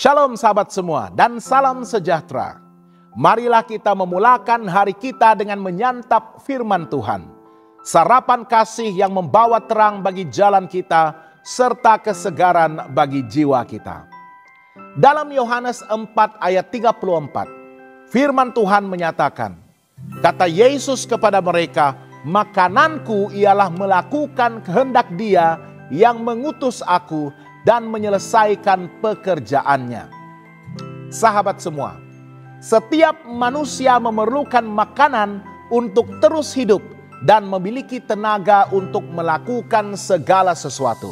Shalom sahabat semua dan salam sejahtera. Marilah kita memulakan hari kita dengan menyantap firman Tuhan. Sarapan kasih yang membawa terang bagi jalan kita serta kesegaran bagi jiwa kita. Dalam Yohanes 4 ayat 34, firman Tuhan menyatakan, kata Yesus kepada mereka, makananku ialah melakukan kehendak Dia yang mengutus aku dan menyelesaikan pekerjaannya. Sahabat semua, setiap manusia memerlukan makanan untuk terus hidup dan memiliki tenaga untuk melakukan segala sesuatu.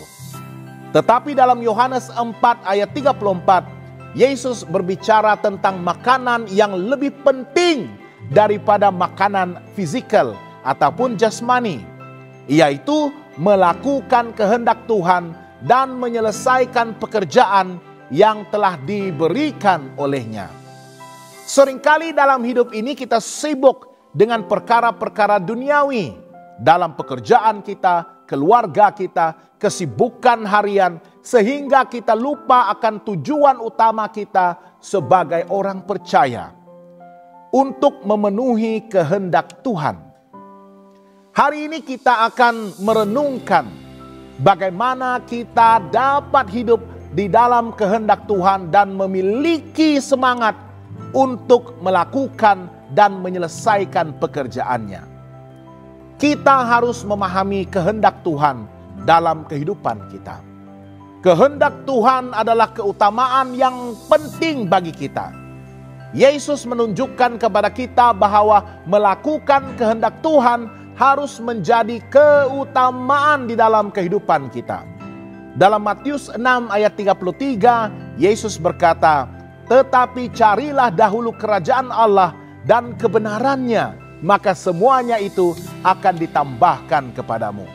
Tetapi dalam Yohanes 4 ayat 34, Yesus berbicara tentang makanan yang lebih penting daripada makanan fisikal ataupun jasmani, yaitu melakukan kehendak Tuhan dan menyelesaikan pekerjaan yang telah diberikan olehnya. Seringkali dalam hidup ini kita sibuk dengan perkara-perkara duniawi. Dalam pekerjaan kita, keluarga kita, kesibukan harian, sehingga kita lupa akan tujuan utama kita sebagai orang percaya, untuk memenuhi kehendak Tuhan. Hari ini kita akan merenungkan bagaimana kita dapat hidup di dalam kehendak Tuhan dan memiliki semangat untuk melakukan dan menyelesaikan pekerjaannya. Kita harus memahami kehendak Tuhan dalam kehidupan kita. Kehendak Tuhan adalah keutamaan yang penting bagi kita. Yesus menunjukkan kepada kita bahwa melakukan kehendak Tuhan harus menjadi keutamaan di dalam kehidupan kita. Dalam Matius 6 ayat 33, Yesus berkata, tetapi carilah dahulu kerajaan Allah dan kebenarannya, maka semuanya itu akan ditambahkan kepadamu.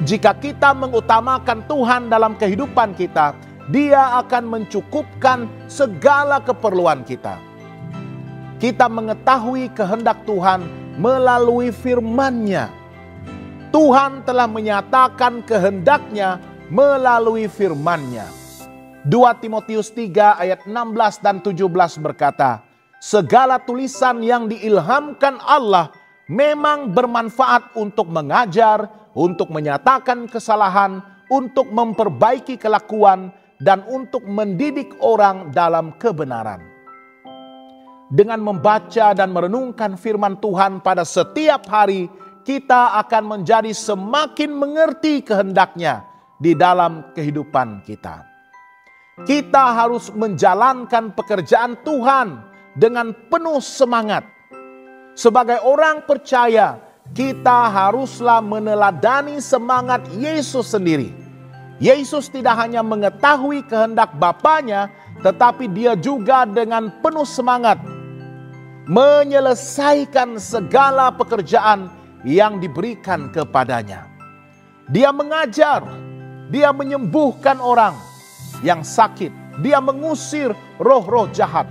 Jika kita mengutamakan Tuhan dalam kehidupan kita, Dia akan mencukupkan segala keperluan kita. Kita mengetahui kehendak Tuhan melalui firman-Nya. Tuhan telah menyatakan kehendak-Nya melalui firman-Nya. 2 Timotius 3 ayat 16 dan 17 berkata, segala tulisan yang diilhamkan Allah memang bermanfaat untuk mengajar, untuk menyatakan kesalahan, untuk memperbaiki kelakuan, dan untuk mendidik orang dalam kebenaran. Dengan membaca dan merenungkan firman Tuhan pada setiap hari, kita akan menjadi semakin mengerti kehendak-Nya di dalam kehidupan kita. Kita harus menjalankan pekerjaan Tuhan dengan penuh semangat. Sebagai orang percaya, kita haruslah meneladani semangat Yesus sendiri. Yesus tidak hanya mengetahui kehendak Bapanya, tetapi Dia juga dengan penuh semangat menyelesaikan segala pekerjaan yang diberikan kepadanya. Dia mengajar, Dia menyembuhkan orang yang sakit, Dia mengusir roh-roh jahat,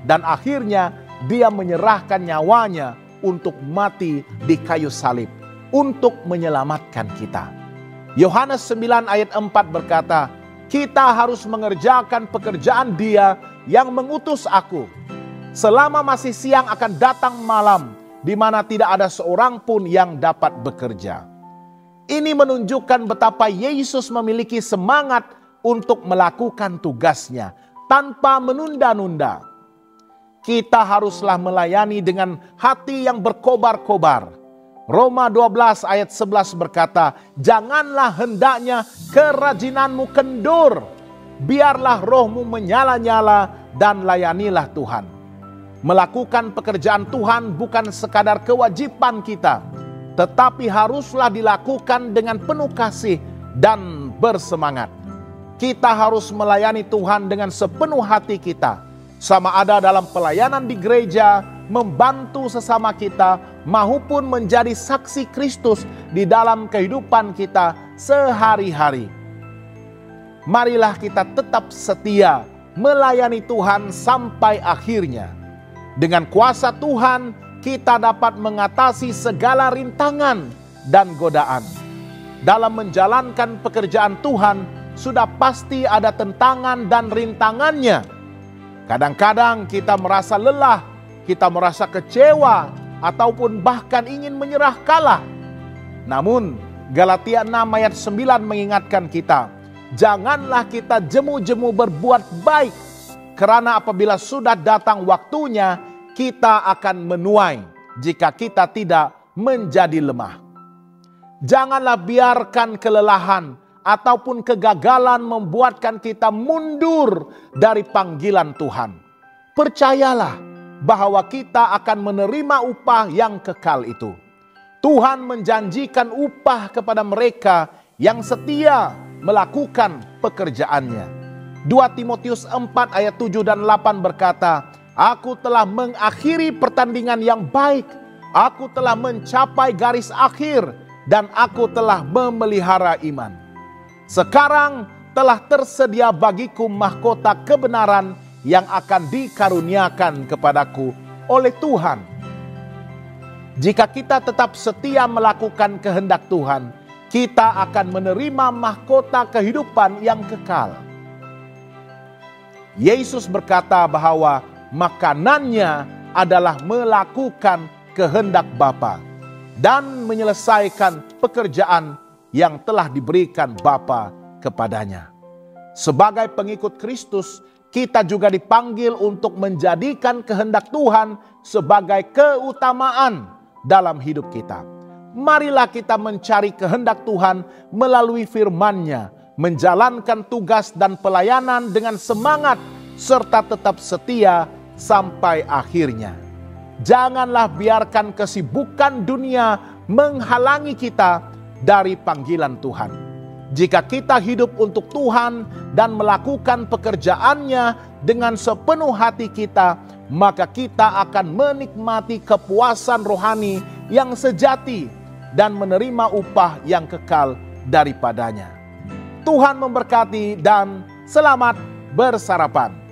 dan akhirnya Dia menyerahkan nyawanya untuk mati di kayu salib untuk menyelamatkan kita. Yohanes 9 ayat 4 berkata, kita harus mengerjakan pekerjaan Dia yang mengutus aku. Selama masih siang akan datang malam, di mana tidak ada seorang pun yang dapat bekerja. Ini menunjukkan betapa Yesus memiliki semangat untuk melakukan tugasnya tanpa menunda-nunda. Kita haruslah melayani dengan hati yang berkobar-kobar. Roma 12 ayat 11 berkata, janganlah hendaknya kerajinanmu kendur, biarlah rohmu menyala-nyala dan layanilah Tuhan. Melakukan pekerjaan Tuhan bukan sekadar kewajiban kita, tetapi haruslah dilakukan dengan penuh kasih dan bersemangat. Kita harus melayani Tuhan dengan sepenuh hati kita, sama ada dalam pelayanan di gereja, membantu sesama kita, maupun menjadi saksi Kristus di dalam kehidupan kita sehari-hari. Marilah kita tetap setia melayani Tuhan sampai akhirnya. Dengan kuasa Tuhan, kita dapat mengatasi segala rintangan dan godaan. Dalam menjalankan pekerjaan Tuhan, sudah pasti ada tentangan dan rintangannya. Kadang-kadang kita merasa lelah, kita merasa kecewa, ataupun bahkan ingin menyerah kalah. Namun Galatia 6 ayat 9 mengingatkan kita, janganlah kita jemu-jemu berbuat baik, karena apabila sudah datang waktunya, kita akan menuai jika kita tidak menjadi lemah. Janganlah biarkan kelelahan ataupun kegagalan membuatkan kita mundur dari panggilan Tuhan. Percayalah bahwa kita akan menerima upah yang kekal itu. Tuhan menjanjikan upah kepada mereka yang setia melakukan pekerjaannya. 2 Timotius 4 ayat 7 dan 8 berkata, aku telah mengakhiri pertandingan yang baik, aku telah mencapai garis akhir, dan aku telah memelihara iman. Sekarang telah tersedia bagiku mahkota kebenaran yang akan dikaruniakan kepadaku oleh Tuhan. Jika kita tetap setia melakukan kehendak Tuhan, kita akan menerima mahkota kehidupan yang kekal. Yesus berkata bahwa makanannya adalah melakukan kehendak Bapa dan menyelesaikan pekerjaan yang telah diberikan Bapa kepadanya. Sebagai pengikut Kristus, kita juga dipanggil untuk menjadikan kehendak Tuhan sebagai keutamaan dalam hidup kita. Marilah kita mencari kehendak Tuhan melalui firman-Nya, menjalankan tugas dan pelayanan dengan semangat serta tetap setia sampai akhirnya. Janganlah biarkan kesibukan dunia menghalangi kita dari panggilan Tuhan. Jika kita hidup untuk Tuhan dan melakukan pekerjaannya dengan sepenuh hati kita, maka kita akan menikmati kepuasan rohani yang sejati dan menerima upah yang kekal daripadanya. Tuhan memberkati dan selamat bersarapan.